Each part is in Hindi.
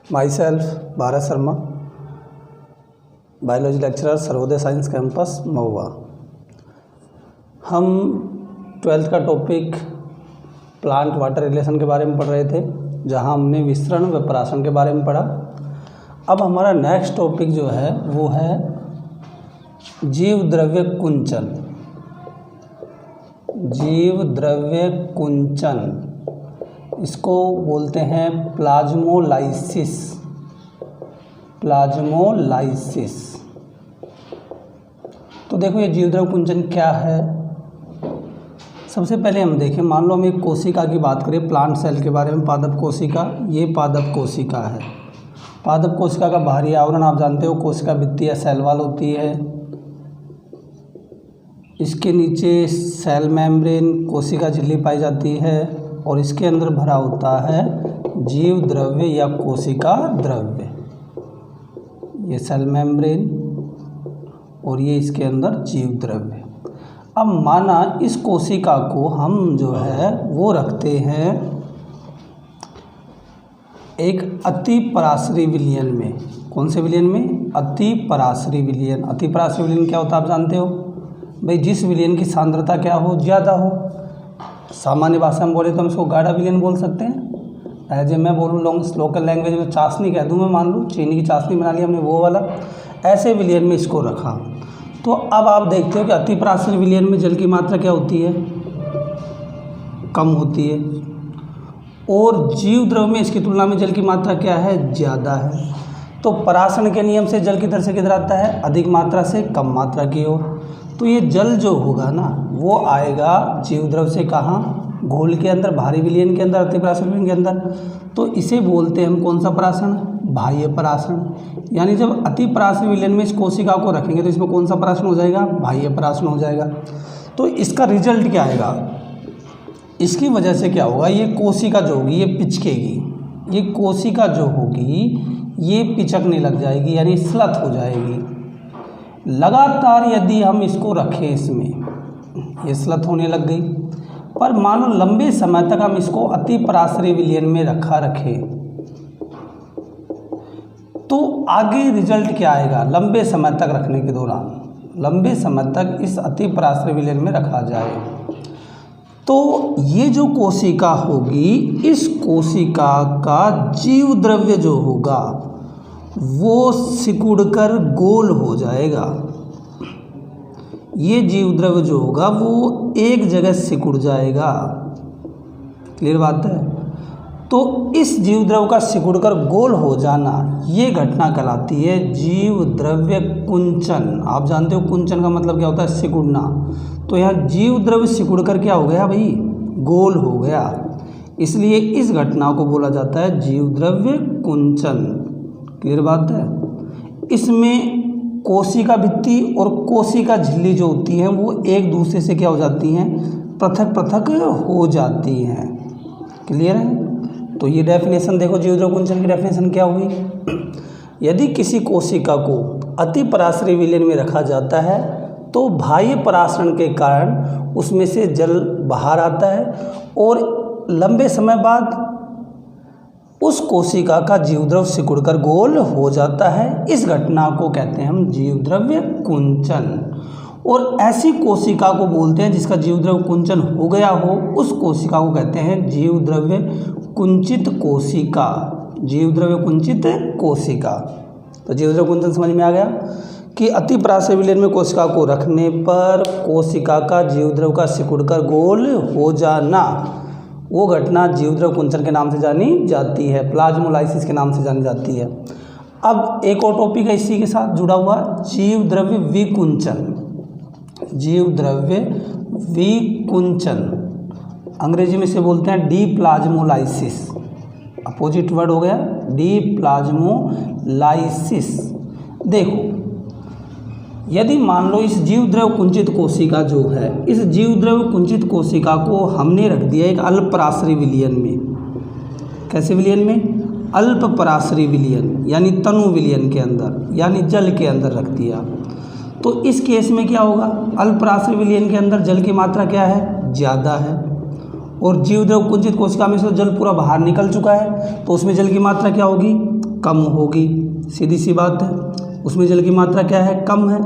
My self Bharat Sharma, biology lecturer, Sarvodaya science campus Mahua. हम 12th का टॉपिक प्लांट वाटर रिलेशन के बारे में पढ़ रहे थे, जहां हमने विसरण व परासरण के बारे में पढ़ा। अब हमारा नेक्स्ट टॉपिक जो है वो है जीव द्रव्य कुंचन। जीव द्रव्य कुंचन, इसको बोलते हैं प्लाज्मोलाइसिस। प्लाज्मोलाइसिस। तो देखो ये जीव द्रव्य कुंचन क्या है। सबसे पहले हम देखें, मान लो हम एक कोशिका की बात करें, प्लांट सेल के बारे में। पादप कोशिका, ये पादप कोशिका है। पादप कोशिका का बाहरी आवरण आप जानते हो कोशिका भित्ति या सेल वॉल होती है। इसके नीचे सेल मेम्ब्रेन कोशिका झिल्ली पाई जाती है और इसके अंदर भरा होता है जीव द्रव्य या कोशिका द्रव्य। ये सेल मेम्ब्रेन और ये इसके अंदर जीव द्रव्य। अब माना इस कोशिका को हम जो है वो रखते हैं एक अति पराश्रयी विलयन में। कौन से विलयन में? अति पराश्रयी विलयन। अति पराश्रयी विलयन क्या होता है आप जानते हो भाई? जिस विलयन की सांद्रता क्या हो? ज़्यादा हो। सामान्य भाषा में बोले तो हम इसको गाढ़ा विलयन बोल सकते हैं। जब मैं बोलूँ लोकल लैंग्वेज में चाशनी कह दूँ, मैं मान लूँ चीनी की चाशनी बना ली हमने, वो वाला ऐसे विलयन में इसको रखा। तो अब आप देखते हो कि अति पराश्रयी विलयन में जल की मात्रा क्या होती है? कम होती है। और जीव द्रव्य में इसकी तुलना में जल की मात्रा क्या है? ज़्यादा है। तो परासरण के नियम से जल किधर से किधर आता है? अधिक मात्रा से कम मात्रा की ओर। तो ये जल जो होगा ना वो आएगा जीव द्रव्य से कहाँ? घोल के अंदर, बाहरी विलयन के अंदर, अति पराश्रयी विलयन के अंदर। तो इसे बोलते हैं हम कौन सा परासरण? बाह्य परासरण। यानी जब अति पराश्रयी विलयन में इस कोशिका को रखेंगे तो इसमें कौन सा परासरण हो जाएगा? बाह्य परासरण हो जाएगा। तो इसका रिजल्ट क्या आएगा? इसकी वजह से क्या होगा? ये कोशिका जो होगी ये पिचकेगी। ये कोशिका जो होगी ये पिचकने लग जाएगी, यानी स्लथ हो जाएगी। लगातार यदि हम इसको रखें, इसमें ये स्लथ होने लग गई। पर मानो लंबे समय तक हम इसको अति पराश्रयी विलयन में रखें तो आगे रिजल्ट क्या आएगा? लंबे समय तक रखने के दौरान, लंबे समय तक इस अति पराश्रयी विलयन में रखा जाए तो ये जो कोशिका होगी, इस कोशिका का जीव द्रव्य जो होगा वो सिकुड़कर गोल हो जाएगा। ये जीव द्रव्य जो होगा वो एक जगह सिकुड़ जाएगा। क्लियर बात है? तो इस जीव द्रव्य का सिकुड़कर गोल हो जाना, ये घटना कहलाती है जीव द्रव्य कुंचन। आप जानते हो कुंचन का मतलब क्या होता है? सिकुड़ना। तो यहाँ जीव द्रव्य सिकुड़कर क्या हो गया भाई? गोल हो गया। इसलिए इस घटना को बोला जाता है जीव द्रव्य कुंचन। क्लियर बात है? इसमें कोशिका भित्ति और कोशिका झिल्ली जो होती हैं वो एक दूसरे से क्या हो जाती हैं? पृथक पृथक हो जाती हैं। क्लियर है? तो ये डेफिनेशन देखो, जीव द्रव्य कुंचन की डेफिनेशन क्या हुई? यदि किसी कोशिका को अति पराश्रयी विलयन में रखा जाता है तो बाह्य परासरण के कारण उसमें से जल बाहर आता है और लंबे समय बाद उस कोशिका का जीव द्रव्य सिकुड़कर गोल हो जाता है। इस घटना को कहते हैं हम जीव द्रव्य कुंचन। और ऐसी कोशिका को बोलते हैं जिसका जीव द्रव्य कुंचन हो गया हो, उस कोशिका को कहते हैं जीव द्रव्य कुंचित कोशिका। जीव द्रव्य कुंचित कोशिका। तो जीव द्रव्य कुंचन समझ में आ गया कि अति पराश्रयी विलयन में कोशिका को रखने पर कोशिका का जीव द्रव्य का सिकुड़कर गोल हो जाना, वो घटना जीव द्रव्य कुंचन के नाम से जानी जाती है, प्लाज्मोलाइसिस के नाम से जानी जाती है। अब एक और टॉपिक है इसी के साथ जुड़ा हुआ, जीव द्रव्य विकुंचन। जीव द्रव्य विकुंचन, अंग्रेजी में से बोलते हैं डीप्लाज्मोलाइसिस। अपोजिट वर्ड हो गया डीप्लाज्मोलाइसिस। देखो, यदि मान लो इस जीव द्रव्य कुंचित कोशिका जो है, इस जीव द्रव्य कुंचित कोशिका को हमने रख दिया एक अल्प पराश्रयी विलयन में। कैसे विलयन में? अल्प पराश्रयी विलयन, यानी तनु विलयन के अंदर, यानी जल के अंदर रख दिया। तो इस केस में क्या होगा? अल्प पराश्रयी विलयन के अंदर जल की मात्रा क्या है? ज़्यादा है। और जीव द्रव्य कुंचित कोशिका में से जल पूरा बाहर निकल चुका है, तो उसमें जल की मात्रा क्या होगी? कम होगी, सीधी सी बात है, उसमें जल की मात्रा क्या है, कम है।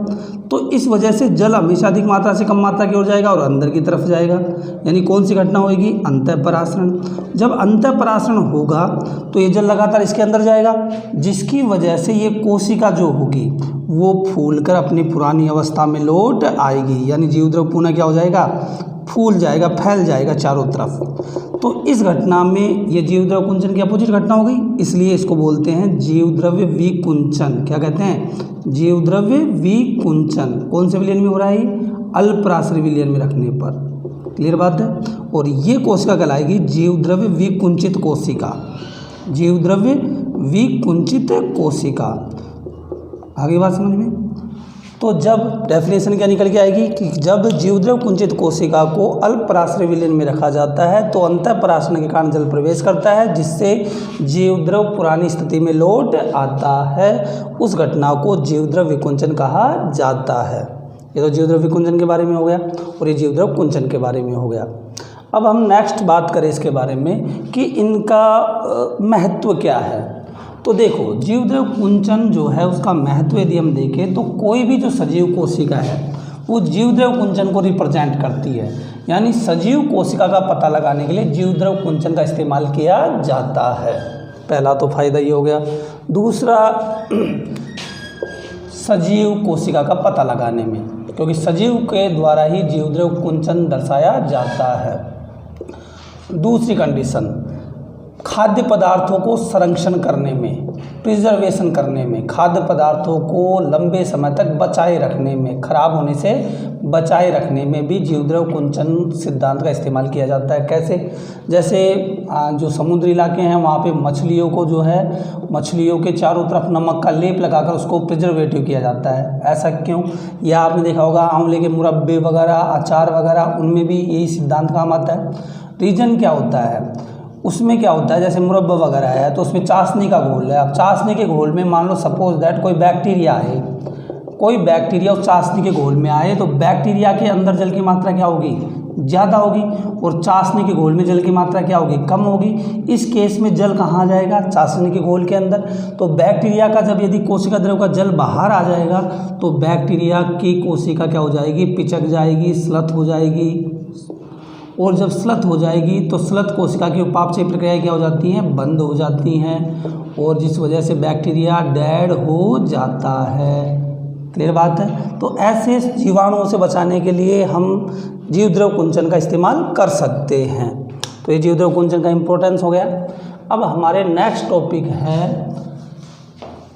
तो इस वजह से जल हमेशा अधिक मात्रा से कम मात्रा की ओर जाएगा और अंदर की तरफ जाएगा। यानी कौन सी घटना होगी, अंतःपरासरण। जब अंतःपरासरण होगा तो ये जल लगातार इसके अंदर जाएगा, जिसकी वजह से ये कोशिका जो होगी वो फूलकर अपनी पुरानी अवस्था में लौट आएगी। यानी जीवद्रव पुनः क्या हो जाएगा, फूल जाएगा, फैल जाएगा चारों तरफ। तो इस घटना में ये जीवद्रव्य कुंचन की अपोजिट घटना हो गई, इसलिए इसको बोलते हैं जीवद्रव्य विकुंचन। क्या कहते हैं, जीवद्रव्य विकुंचन। कौन से विलयन में हो रहा है, अल्पराश्रय विलयन में रखने पर। क्लियर बात है। और ये कोशिका कहलाएगी जीवद्रव्य विकुंचित कोशिका, जीवद्रव्य विकुंचित कोशिका। आगे बात समझ में। तो जब डेफिनेशन क्या निकल के आएगी कि जब जीवद्रव कुंचित कोशिका को अल्पराश्रय विलयन में रखा जाता है तो अंतःपरासरण के कारण जल प्रवेश करता है, जिससे जीवद्रव पुरानी स्थिति में लौट आता है। उस घटना को जीवद्रव विकुंचन कहा जाता है। ये तो जीवद्रव विकुंचन के बारे में हो गया और ये जीवद्रव कुंचन के बारे में हो गया। अब हम नेक्स्ट बात करें इसके बारे में कि इनका महत्व क्या है। तो देखो, जीवद्रव कुंचन जो है उसका महत्व यदि हम देखें तो कोई भी जो सजीव कोशिका है वो जीवद्रव कुंचन को रिप्रेजेंट करती है। यानी सजीव कोशिका का पता लगाने के लिए जीवद्रव कुंचन का इस्तेमाल किया जाता है। पहला तो फायदा ये हो गया। दूसरा, सजीव कोशिका का पता लगाने में, क्योंकि सजीव के द्वारा ही जीवद्रव कुंचन दर्शाया जाता है। दूसरी कंडीशन, खाद्य पदार्थों को संरक्षण करने में, प्रिजर्वेशन करने में, खाद्य पदार्थों को लंबे समय तक बचाए रखने में, खराब होने से बचाए रखने में भी जीवद्रव कुंचन सिद्धांत का इस्तेमाल किया जाता है। कैसे, जैसे जो समुद्री इलाके हैं वहाँ पे मछलियों को जो है, मछलियों के चारों तरफ नमक का लेप लगाकर उसको प्रिजर्वेटिव किया जाता है। ऐसा क्यों, या आपने देखा होगा आंवले के मुरब्बे वगैरह, अचार वगैरह, उनमें भी यही सिद्धांत काम आता है। रीजन क्या होता है, उसमें क्या होता है, जैसे मुरब्बा वगैरह है तो उसमें चाशनी का घोल है। अब चाशनी के घोल में मान लो सपोज दैट कोई बैक्टीरिया है, कोई बैक्टीरिया उस चाशनी के घोल में आए तो बैक्टीरिया के अंदर जल की मात्रा क्या होगी, ज़्यादा होगी, और चाशनी के घोल में जल की मात्रा क्या होगी, कम होगी। इस केस में जल कहाँ जाएगा, चाशनी के घोल के अंदर। तो बैक्टीरिया का जब यदि कोशिका द्रव का जल बाहर आ जाएगा तो बैक्टीरिया की कोशिका क्या हो जाएगी, पिचक जाएगी, स्लथ हो जाएगी। और जब स्लथ हो जाएगी तो स्लथ कोशिका की उपापचय प्रक्रियाएं क्या हो जाती हैं, बंद हो जाती हैं, और जिस वजह से बैक्टीरिया डेड हो जाता है। क्लियर बात है। तो ऐसे जीवाणुओं से बचाने के लिए हम जीवद्रव कुंचन का इस्तेमाल कर सकते हैं। तो ये जीवद्रव कुंचन का इम्पोर्टेंस हो गया। अब हमारे नेक्स्ट टॉपिक है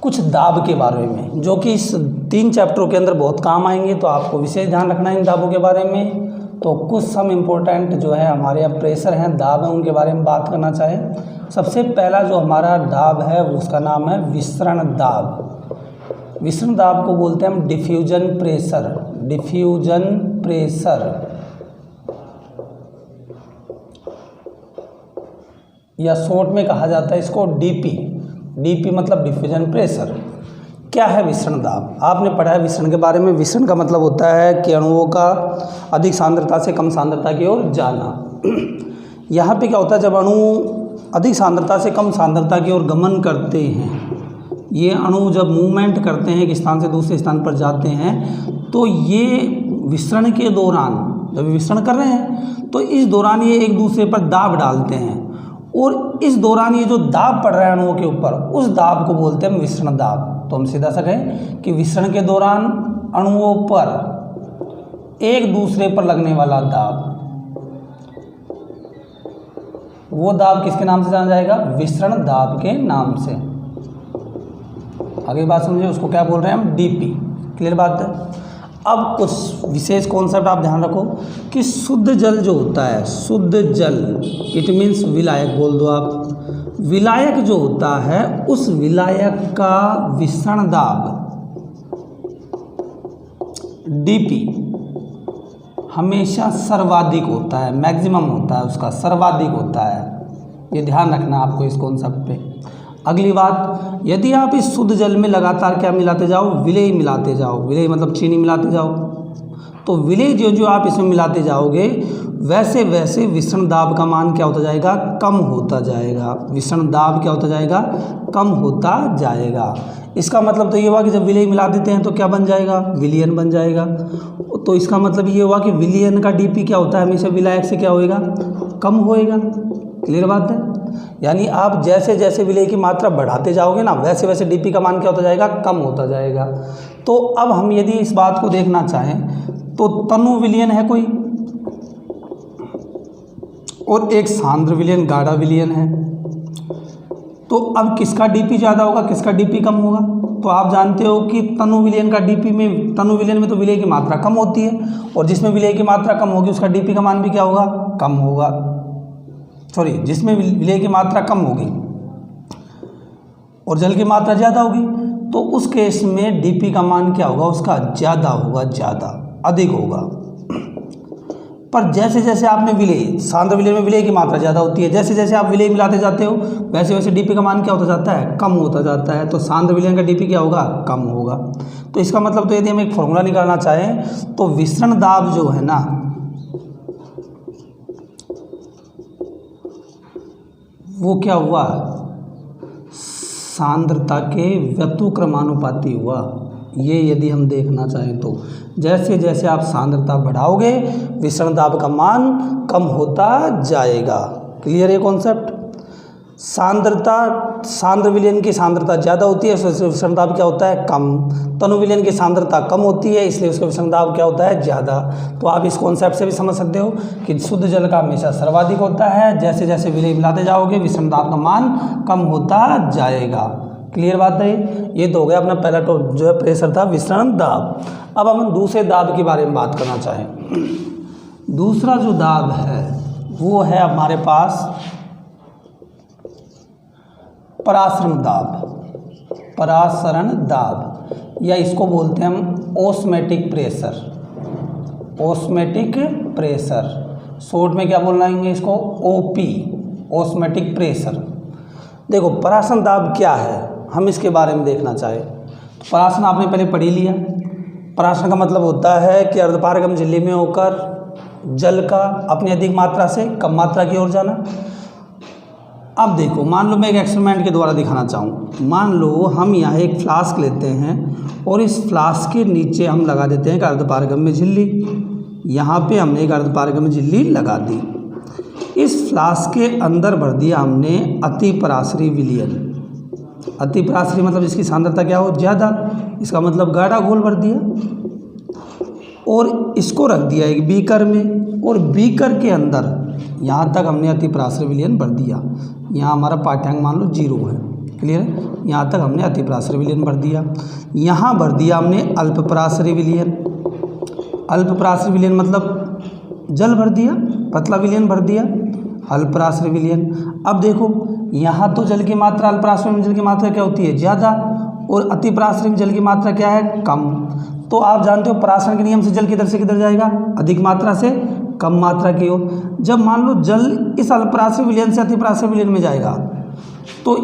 कुछ दाब के बारे में, जो कि इस 3 चैप्टरों के अंदर बहुत काम आएंगे। तो आपको विशेष ध्यान रखना है इन दाबों के बारे में। तो कुछ सम इम्पोर्टेंट जो है हमारे यहाँ प्रेशर हैं, दाब हैं, उनके बारे में बात करना चाहें। सबसे पहला जो हमारा दाब है उसका नाम है विसरण दाब। विसरण दाब को बोलते हैं हम डिफ्यूजन प्रेशर, डिफ्यूजन प्रेशर, या शॉर्ट में कहा जाता है इसको डीपी। डीपी मतलब डिफ्यूजन प्रेशर। क्या है विसरण दाब, आपने पढ़ा है विसरण के बारे में। विसरण का मतलब होता है कि अणुओं का अधिक सांद्रता से कम सांद्रता की ओर जाना। यहाँ पे क्या होता है, जब अणु अधिक सांद्रता से कम सांद्रता की ओर गमन करते हैं, ये अणु जब मूवमेंट करते हैं एक स्थान से दूसरे स्थान पर जाते हैं, तो ये विसरण के दौरान, जब विसरण कर रहे हैं तो इस दौरान ये एक दूसरे पर दाब डालते हैं, और इस दौरान ये जो दाब पड़ रहा है अणुओं के ऊपर, उस दाब को बोलते हैं विसरण दाब। तो हम सीधा सा कहें कि विसरण के दौरान अणुओं पर एक दूसरे पर लगने वाला दाब, वो दाब किसके नाम से जाना जाएगा, विसरण दाब के नाम से। आगे बात समझिए, उसको क्या बोल रहे हैं हम, डीपी। क्लियर बात है। अब कुछ विशेष कॉन्सेप्ट आप ध्यान रखो कि शुद्ध जल जो होता है, शुद्ध जल, इट मीन्स विलायक बोल दो आप। विलायक जो होता है उस विलायक का विसरण दाब डीपी हमेशा सर्वाधिक होता है, मैक्सिमम होता है, उसका सर्वाधिक होता है। ये ध्यान रखना आपको इस कॉन्सेप्ट पे। अगली बात, यदि आप इस शुद्ध जल में लगातार क्या मिलाते जाओ, विलेय मिलाते जाओ, विलेय मतलब चीनी मिलाते जाओ, तो विलेय जो जो आप इसमें मिलाते जाओगे वैसे वैसे विसरण दाब का मान क्या होता जाएगा, कम होता जाएगा। विसरण दाब क्या होता जाएगा, कम होता जाएगा। इसका मतलब तो ये हुआ कि जब विलय मिला देते हैं तो क्या बन जाएगा, विलयन बन जाएगा। तो इसका मतलब ये हुआ कि विलयन का डीपी क्या होता है, हमेशा विलायक से क्या होएगा, कम होएगा। क्लियर बात है। यानी आप जैसे जैसे विलय की मात्रा बढ़ाते जाओगे ना, वैसे वैसे डीपी का मान क्या होता जाएगा, कम होता जाएगा। तो अब हम यदि इस बात को देखना चाहें तो तनु विलयन है कोई, और एक सांद्र विलयन, गाढ़ा विलयन है। तो अब किसका डीपी ज़्यादा होगा, किसका डीपी कम होगा? तो आप जानते हो कि तनु विलयन का डीपी में, तनु विलयन में तो विलय की मात्रा कम होती है, और जिसमें विलय की मात्रा कम होगी उसका डीपी का मान भी क्या होगा, कम होगा। सॉरी, जिसमें विलय की मात्रा कम होगी और जल की मात्रा ज़्यादा होगी, तो उस केस में डीपी का मान क्या होगा, उसका ज़्यादा होगा, ज़्यादा अधिक होगा। पर जैसे जैसे आपने विलय, सांद्र विलय में विलय की मात्रा ज़्यादा होती है, जैसे जैसे आप विलय मिलाते जाते हो वैसे वैसे डीपी का मान क्या होता जाता है, कम होता जाता है। तो सांद्र विलयन का डीपी क्या होगा, कम होगा। तो इसका मतलब तो यदि हम एक फॉर्मूला निकालना चाहें तो विसरण दाब जो है ना, वो क्या हुआ, सांद्रता के व्युत्क्रमानुपाती हुआ। ये यदि हम देखना चाहें तो जैसे जैसे आप सांद्रता बढ़ाओगे विसरण दाब का मान कम होता जाएगा। क्लियर है कॉन्सेप्ट। सांद्रता, सांद्र विलयन की सांद्रता ज़्यादा होती है, इसलिए विसरण दाब क्या होता है, कम। तनु विलयन की सांद्रता कम होती है, इसलिए उसका विसरण दाब क्या होता है, ज़्यादा। तो आप इस कॉन्सेप्ट से भी समझ सकते हो कि शुद्ध जल का हमेशा सर्वाधिक होता है, जैसे जैसे विलय मिलाते जाओगे विसरण दाब का मान कम होता जाएगा। क्लियर बात है। ये तो हो गया अपना पहला जो है प्रेशर था, विसरण दाब। अब हम दूसरे दाब के बारे में बात करना चाहें। दूसरा जो दाब है वो है हमारे पास परासरण दाब। परासरण दाब, या इसको बोलते हैं हम ऑस्मैटिक प्रेशर। ऑस्मैटिक प्रेशर, शॉर्ट में क्या बोलेंगे इसको, ओपी, ऑस्मैटिक प्रेशर। देखो परासरण दाब क्या है, हम इसके बारे में देखना चाहें तो परासरण आपने पहले पढ़ ही लिया। परासरण का मतलब होता है कि अर्धपारगम झिल्ली में होकर जल का अपनी अधिक मात्रा से कम मात्रा की ओर जाना। अब देखो, मान लो मैं एक एक्सपेरिमेंट के द्वारा दिखाना चाहूँ। मान लो हम यहाँ एक फ्लास्क लेते हैं और इस फ्लास्क के नीचे हम लगा देते हैं एक अर्धपारगम में झिल्ली। यहाँ पे हमने एक अर्धपारगम में झिल्ली लगा दी। इस फ्लास्क के अंदर भर दिया हमने अतिपराश्री विलयन। अतिपराश्री मतलब जिसकी सांद्रता क्या हो, ज़्यादा। इसका मतलब गाढ़ा घोल भर दिया और इसको रख दिया एक बीकर में, और बीकर के अंदर यहाँ तक हमने अतिपराश्री विलयन भर दिया। यहाँ हमारा पाठ्यांक मान लो 0 है। क्लियर है। यहाँ तक हमने अतिपराश्री विलयन भर दिया। यहाँ भर दिया हमने अल्पपराश्री विलयन। अल्पपराश्री विलयन मतलब जल भर दिया, पतला विलयन भर दिया, अल्पपराश्री विलयन। अब देखो यहाँ तो जल की मात्रा, अल्पपराश्री में जल की मात्रा क्या होती है, ज़्यादा, और अतिपराश्री में जल की मात्रा क्या है, कम। तो आप जानते हो परासरण के नियम से जल किधर से किधर जाएगा, अधिक मात्रा से कम मात्रा की ओर। जब मान लो जल इस अल्पपराश्री विलयन से अतिपराश्री विलयन में जाएगा तो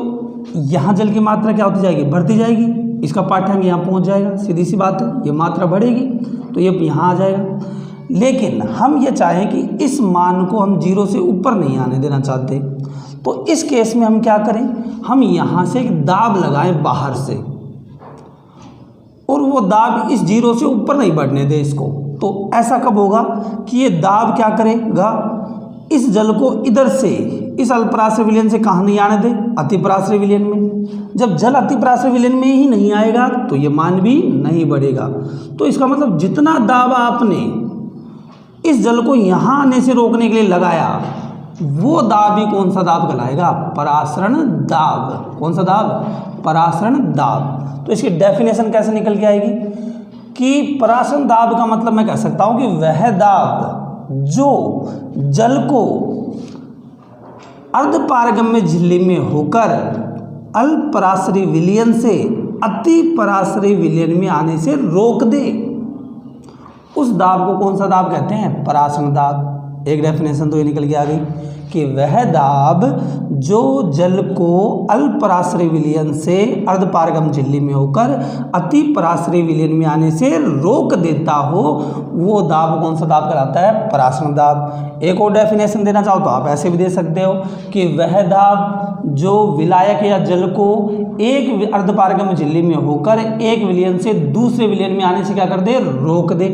यहाँ जल की मात्रा क्या होती जाएगी, बढ़ती जाएगी। इसका पाठ्यांक यहाँ पहुँच जाएगा, सीधी सी बात है। ये मात्रा बढ़ेगी तो ये यहाँ आ जाएगा। लेकिन हम ये चाहें कि इस मान को हम 0 से ऊपर नहीं आने देना चाहते, तो इस केस में हम क्या करें, हम यहाँ से एक दाब लगाएं बाहर से, और वो दाब इस 0 से ऊपर नहीं बढ़ने दे इसको। तो ऐसा कब होगा कि ये दाब क्या करेगा, इस जल को इधर से, इस अल्पपराश्री विलयन से कहाँ नहीं आने दे, अतिपराश्री विलयन में। जब जल अतिपराश्री विलयन में ही नहीं आएगा तो ये मान भी नहीं बढ़ेगा। तो इसका मतलब जितना दाब आपने इस जल को यहाँ आने से रोकने के लिए लगाया, वो दाब ही कौन सा दाब कहलाएगा, परासरण दाब। कौन सा दाब, परासरण दाब। तो इसकी डेफिनेशन कैसे निकल के आएगी कि परासरण दाब का मतलब मैं कह सकता हूँ कि वह दाब जो जल को अर्धपारगम्य झिल्ली में होकर अल्पपराश्री विलयन से अतिपराश्री विलयन में आने से रोक दे, उस दाब को कौन सा दाब कहते हैं, परासरण दाब। एक डेफिनेशन तो ये निकल के आ गई कि वह दाब जो जल को अल्प पराश्रय विलयन से अर्धपारगम झिल्ली में होकर अति पराश्रय विलयन में आने से रोक देता हो, वो दाब कौन सा दाब कहलाता है? पराशरण दाब। एक और डेफिनेशन देना चाहो तो आप ऐसे भी दे सकते हो कि वह दाब जो विलायक या जल को एक अर्धपारगम झिल्ली में होकर एक विलयन से दूसरे विलयन में आने से क्या कर दे? रोक दे,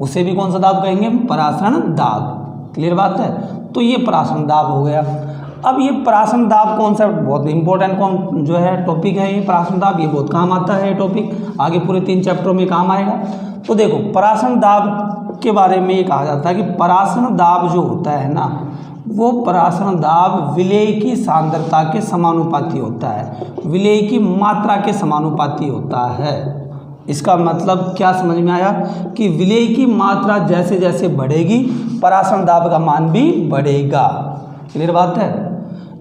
उसे भी कौन सा दाब कहेंगे? पराशरण दाब। क्लियर बात है? तो ये पराशरण दाब हो गया। अब ये पराशरण दाब कॉन्सेप्ट बहुत इंपॉर्टेंट जो है टॉपिक है, ये पराशरण दाब, ये बहुत काम आता है टॉपिक, आगे पूरे 3 चैप्टरों में काम आएगा। तो देखो पराशरण दाब के बारे में ये कहा जाता है कि पराशरण दाब जो होता है ना, वो पराशरण दाब विलेय की सांद्रता के समानुपाती होता है, विलेय की मात्रा के समानुपाती होता है। इसका मतलब क्या समझ में आया कि विलेय की मात्रा जैसे जैसे बढ़ेगी पराशरण दाब का मान भी बढ़ेगा। क्लियर बात है?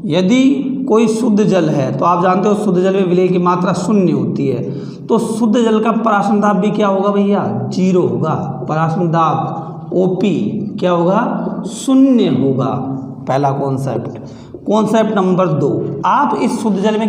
यदि कोई शुद्ध जल है तो आप जानते हो शुद्ध जल में विलेय की मात्रा 0 होती है, तो शुद्ध जल का पराशरण दाब भी क्या होगा भैया? 0 होगा। पराशरण दाब OP क्या होगा? 0 होगा। पहला कॉन्सेप्ट। कॉन्सेप्ट नंबर 2, आप इस शुद्ध जल में